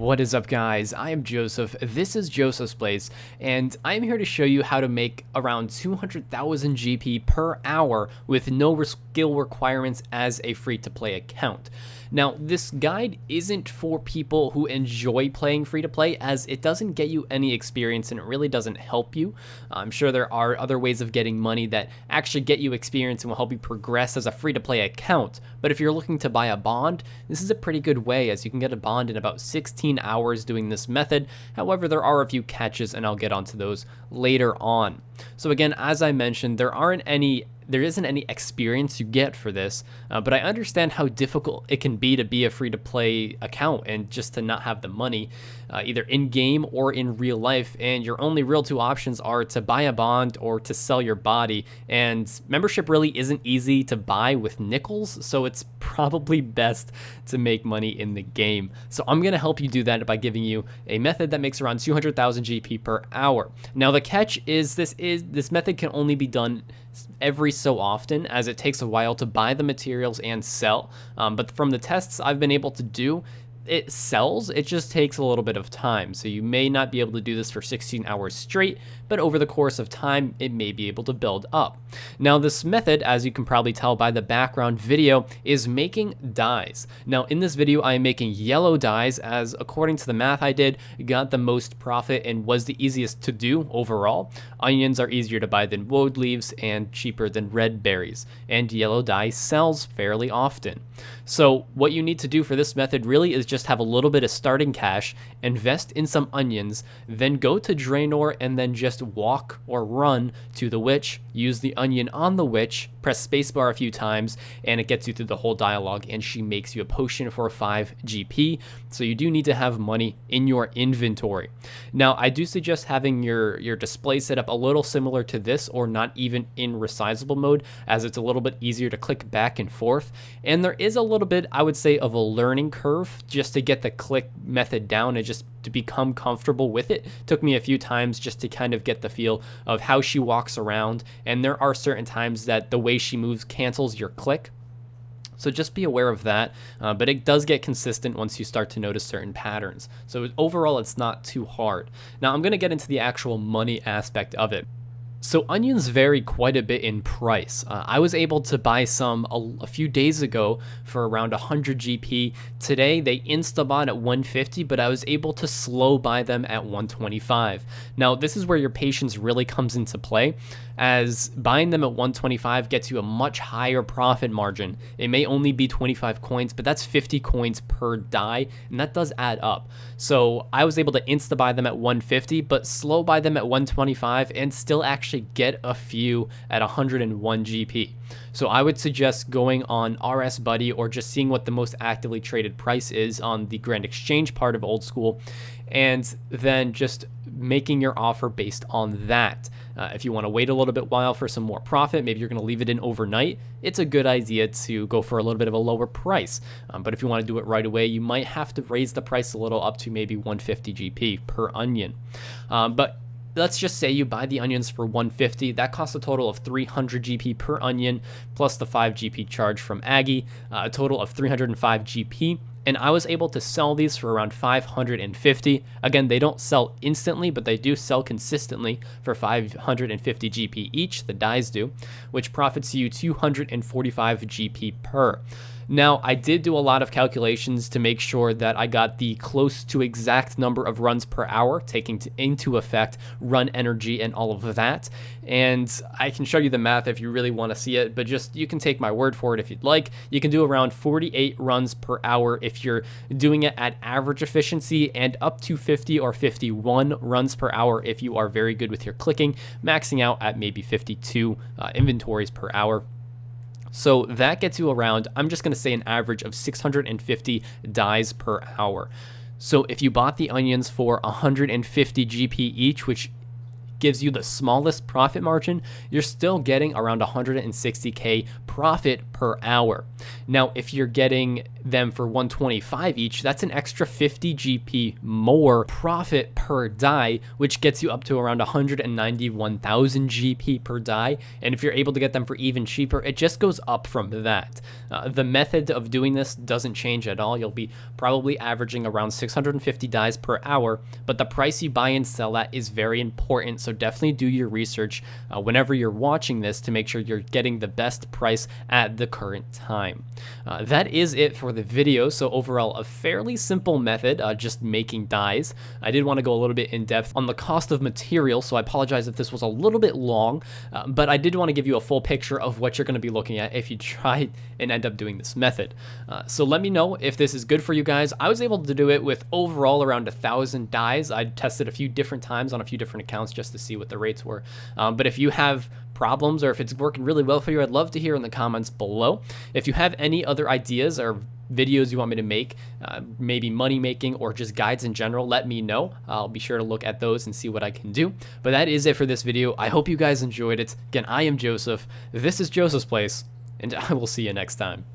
What is up, guys? I am Joseph. This is Joseph's Place, and I'm here to show you how to make around 200,000 GP per hour with no skill requirements as a free-to-play account. Now, this guide isn't for people who enjoy playing free-to-play, as it doesn't get you any experience and it really doesn't help you. I'm sure there are other ways of getting money that actually get you experience and will help you progress as a free-to-play account. But if you're looking to buy a bond, this is a pretty good way, as you can get a bond in about 16 hours doing this method. However, there are a few catches, and I'll get onto those later on. So again, as I mentioned, there isn't any experience you get for this, but I understand how difficult it can be to be a free-to-play account and just to not have the money, either in-game or in real life, and your only real two options are to buy a bond or to sell your body, and membership really isn't easy to buy with nickels, so it's probably best to make money in the game. So I'm going to help you do that by giving you a method that makes around 200,000 GP per hour. Now the catch is this method can only be done every so often, as it takes a while to buy the materials and sell, but from the tests I've been able to do, it sells. It just takes a little bit of time, so you may not be able to do this for 16 hours straight, but over the course of time it may be able to build up. Now this method, as you can probably tell by the background video, is making dyes. Now in this video I am making yellow dyes, as according to the math I did, got the most profit and was the easiest to do overall. Onions are easier to buy than woad leaves and cheaper than red berries, and yellow dye sells fairly often. So what you need to do for this method really is just have a little bit of starting cash, invest in some onions, then go to Draenor and then just walk or run to the witch, use the onion on the witch, press spacebar a few times, and it gets you through the whole dialogue, and she makes you a potion for 5 GP. So you do need to have money in your inventory. Now I do suggest having your display set up a little similar to this, or not even in resizable mode, as it's a little bit easier to click back and forth, and there is a little bit, I would say, of a learning curve just to get the click method down and just to become comfortable with it. Took me a few times just to kind of get the feel of how she walks around, and there are certain times that the way she moves cancels your click. So just be aware of that, but it does get consistent once you start to notice certain patterns. So overall, it's not too hard. Now I'm going to get into the actual money aspect of it. So onions vary quite a bit in price. I was able to buy some a few days ago for around 100 GP. Today they insta-bought at 150, but I was able to slow buy them at 125. Now this is where your patience really comes into play, as buying them at 125 gets you a much higher profit margin. It may only be 25 coins, but that's 50 coins per die, and that does add up. So I was able to insta-buy them at 150, but slow buy them at 125 and still actually get a few at 101 GP. So I would suggest going on RS Buddy or just seeing what the most actively traded price is on the Grand Exchange part of Old School, and then just making your offer based on that. If you want to wait a little bit while for some more profit, maybe you're going to leave it in overnight, it's a good idea to go for a little bit of a lower price. But if you want to do it right away, you might have to raise the price a little up to maybe 150 GP per onion. But let's just say you buy the onions for 150. That costs a total of 300 GP per onion, plus the 5 GP charge from Aggie, a total of 305 GP. And I was able to sell these for around 550. Again, they don't sell instantly, but they do sell consistently for 550 GP each, the dyes do, which profits you 245 GP per. Now, I did do a lot of calculations to make sure that I got the close to exact number of runs per hour, taking into effect run energy and all of that. And I can show you the math if you really want to see it, but just you can take my word for it if you'd like. You can do around 48 runs per hour if you're doing it at average efficiency, and up to 50 or 51 runs per hour if you are very good with your clicking, maxing out at maybe 52 inventories per hour. So that gets you around, I'm just going to say, an average of 650 dyes per hour. So if you bought the onions for 150 GP each, which gives you the smallest profit margin, you're still getting around 160k profit per hour. Now, if you're getting them for 125 each, that's an extra 50 GP more profit per die, which gets you up to around 191,000 GP per die. And if you're able to get them for even cheaper, it just goes up from that. The method of doing this doesn't change at all. You'll be probably averaging around 650 dies per hour, but the price you buy and sell at is very important. So definitely do your research whenever you're watching this to make sure you're getting the best price at the current time. That is it for the video. So overall, a fairly simple method, just making dies. I did want to go a little bit in depth on the cost of material, so I apologize if this was a little bit long, but I did want to give you a full picture of what you're going to be looking at if you try and end up doing this method. So let me know if this is good for you guys. I was able to do it with overall around 1,000 dies. I tested a few different times on a few different accounts just to see what the rates were. But if you have problems or if it's working really well for you, I'd love to hear in the comments below. If you have any other ideas or videos you want me to make, maybe money making or just guides in general, let me know. I'll be sure to look at those and see what I can do. But that is it for this video. I hope you guys enjoyed it. Again, I am Joseph. This is Joseph's Place, and I will see you next time.